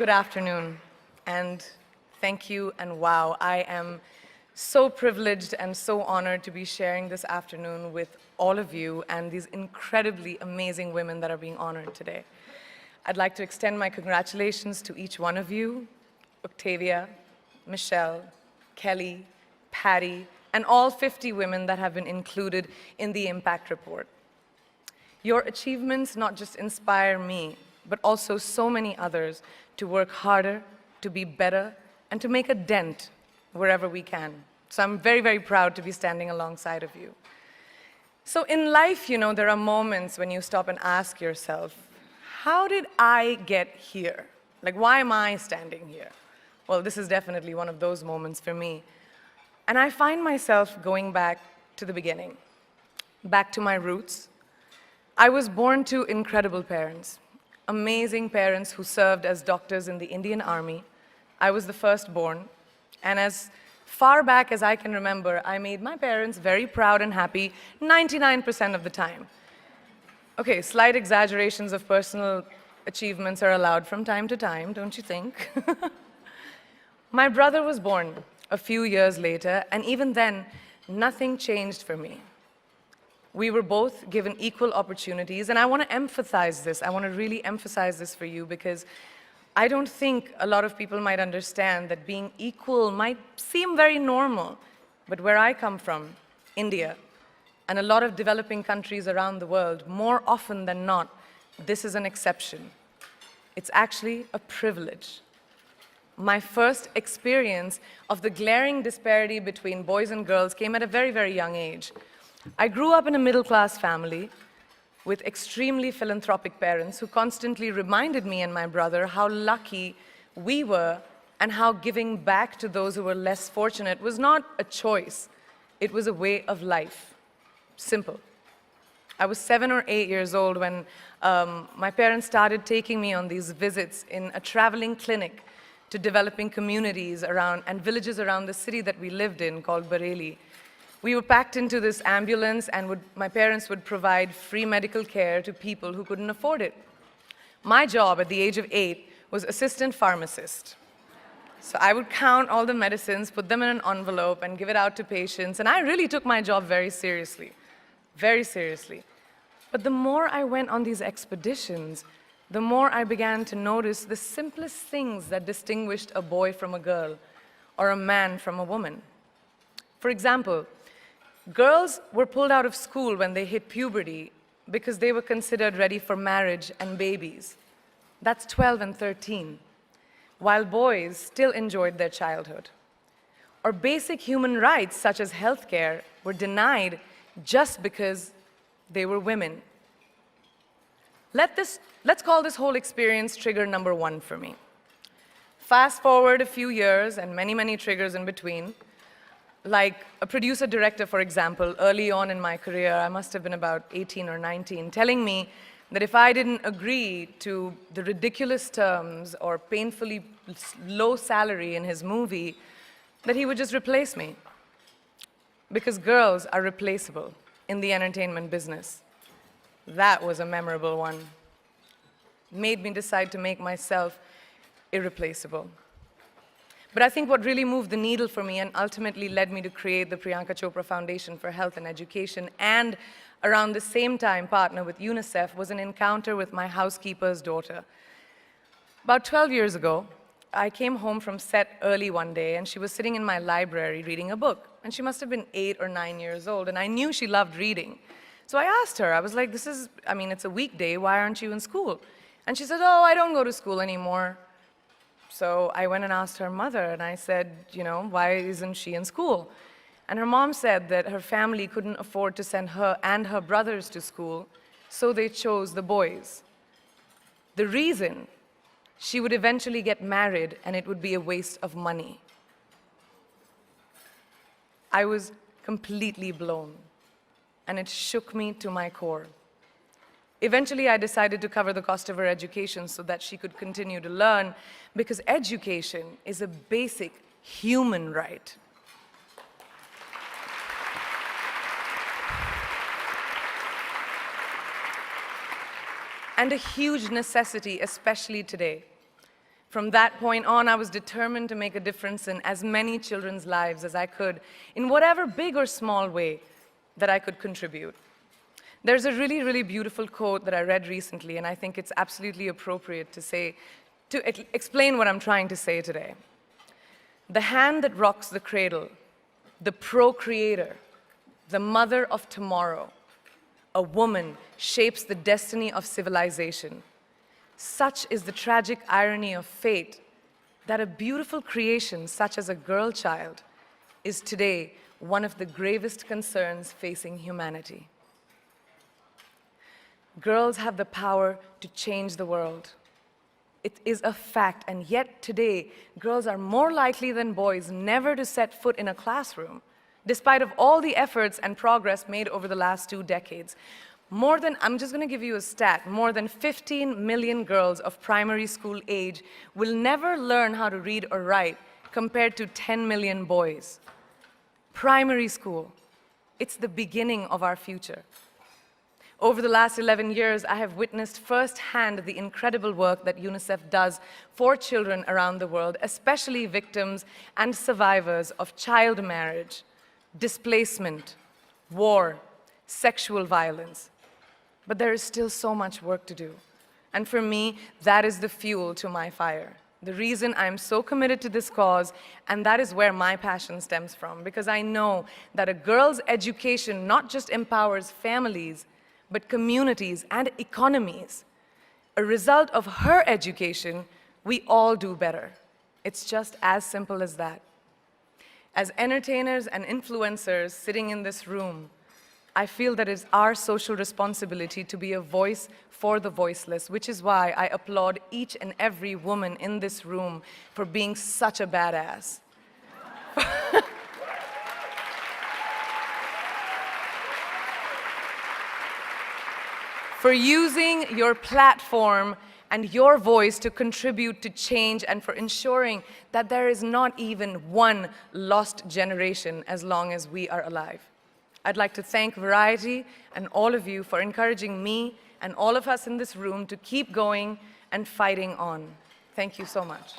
Good afternoon, and thank you, and wow, I am so privileged and so honored to be sharing this afternoon with all of you and these incredibly amazing women that are being honored today. I'd like to extend my congratulations to each one of you, Octavia, Michelle, Kelly, Patty, and all 50 women that have been included in the Impact Report. Your achievements not just inspire me, but also so many others to work harder, to be better, and to make a dent wherever we can. So I'm very, very proud to be standing alongside of you. So in life, there are moments when you stop and ask yourself, how did I get here? Like, why am I standing here? Well, this is definitely one of those moments for me. And I find myself going back to the beginning, back to my roots. I was born to incredible parents. Amazing parents who served as doctors in the Indian Army. I was the firstborn, and as far back as I can remember, I made my parents very proud and happy 99% of the time. Okay, slight exaggerations of personal achievements are allowed from time to time, don't you think? My brother was born a few years later, and even then, nothing changed for me. We were both given equal opportunities, and I want to emphasize this. I want to really emphasize this for you because I don't think a lot of people might understand that being equal might seem very normal. But where I come from, India, and a lot of developing countries around the world, more often than not, this is an exception. It's actually a privilege. My first experience of the glaring disparity between boys and girls came at a very, very young age. I grew up in a middle-class family with extremely philanthropic parents who constantly reminded me and my brother how lucky we were and how giving back to those who were less fortunate was not a choice. It was a way of life. Simple. I was 7 or 8 years old when my parents started taking me on these visits in a traveling clinic to developing communities around and villages around the city that we lived in called Bareilly. We were packed into this ambulance, and my parents would provide free medical care to people who couldn't afford it. My job at the age of 8 was assistant pharmacist. So I would count all the medicines, put them in an envelope, and give it out to patients, and I really took my job very seriously, very seriously. But the more I went on these expeditions, the more I began to notice the simplest things that distinguished a boy from a girl, or a man from a woman. For example, girls were pulled out of school when they hit puberty because they were considered ready for marriage and babies. That's 12 and 13, while boys still enjoyed their childhood. Or basic human rights, such as healthcare, were denied just because they were women. Let's call this whole experience trigger number 1 for me. Fast forward a few years and many, many triggers in between. Like a producer-director, for example, early on in my career, I must have been about 18 or 19, telling me that if I didn't agree to the ridiculous terms or painfully low salary in his movie, that he would just replace me. Because girls are replaceable in the entertainment business. That was a memorable one. Made me decide to make myself irreplaceable. But I think what really moved the needle for me and ultimately led me to create the Priyanka Chopra Foundation for Health and Education and around the same time partner with UNICEF was an encounter with my housekeeper's daughter. About 12 years ago, I came home from set early one day and she was sitting in my library reading a book. And she must have been 8 or 9 years old and I knew she loved reading. So I asked her, I was like, it's a weekday, why aren't you in school? And she said, oh, I don't go to school anymore. So I went and asked her mother, and I said, why isn't she in school? And her mom said that her family couldn't afford to send her and her brothers to school, so they chose the boys. The reason, she would eventually get married, and it would be a waste of money. I was completely blown, and it shook me to my core. Eventually, I decided to cover the cost of her education so that she could continue to learn, because education is a basic human right. And a huge necessity, especially today. From that point on, I was determined to make a difference in as many children's lives as I could, in whatever big or small way that I could contribute. There's a really, really beautiful quote that I read recently, and I think it's absolutely appropriate to explain what I'm trying to say today. The hand that rocks the cradle, the procreator, the mother of tomorrow, a woman shapes the destiny of civilization. Such is the tragic irony of fate that a beautiful creation such as a girl child is today one of the gravest concerns facing humanity. Girls have the power to change the world. It is a fact, and yet today, girls are more likely than boys never to set foot in a classroom, despite of all the efforts and progress made over the last 2 decades. I'm just going to give you a stat, more than 15 million girls of primary school age will never learn how to read or write, compared to 10 million boys. Primary school, it's the beginning of our future. Over the last 11 years, I have witnessed firsthand the incredible work that UNICEF does for children around the world, especially victims and survivors of child marriage, displacement, war, sexual violence. But there is still so much work to do. And for me, that is the fuel to my fire. The reason I'm so committed to this cause, and that is where my passion stems from, because I know that a girl's education not just empowers families, but communities and economies. A result of her education, we all do better. It's just as simple as that. As entertainers and influencers sitting in this room, I feel that it's our social responsibility to be a voice for the voiceless, which is why I applaud each and every woman in this room for being such a badass. For using your platform and your voice to contribute to change, and for ensuring that there is not even one lost generation as long as we are alive. I'd like to thank Variety and all of you for encouraging me and all of us in this room to keep going and fighting on. Thank you so much.